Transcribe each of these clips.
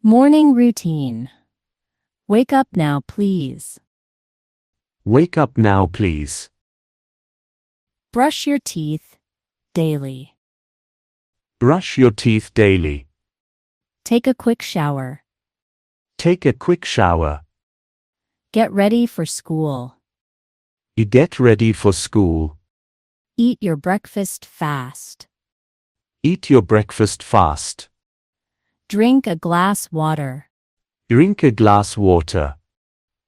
Morning routine. Wake up now, please. Wake up now, please. Brush your teeth daily. Brush your teeth daily. Take a quick shower. Take a quick shower. Get ready for school. You get ready for school. Eat your breakfast fast. Eat your breakfast fast. Drink a glass water. Drink a glass water.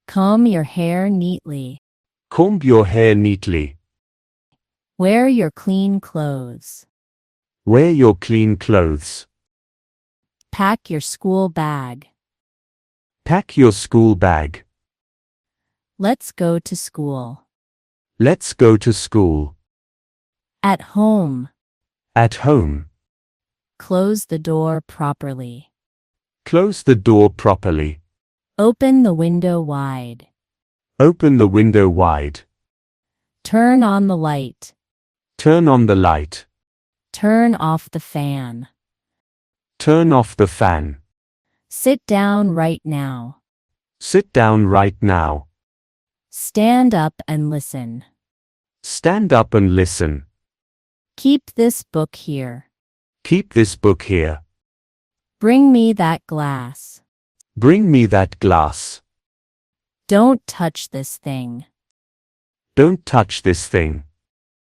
Comb your hair neatly. Comb your hair neatly. Wear your clean clothes. Wear your clean clothes. Pack your school bag. Pack your school bag. Let's go to school. Let's go to school. At home. At home. Close the door properly. Close the door properly. Open the window wide. Open the window wide. Turn on the light. Turn on the light. Turn off the fan. Turn off the fan. Sit down right now. Sit down right now. Stand up and listen. Stand up and listen. Keep this book here. Keep this book here. Bring me that glass. Bring me that glass. Don't touch this thing. Don't touch this thing.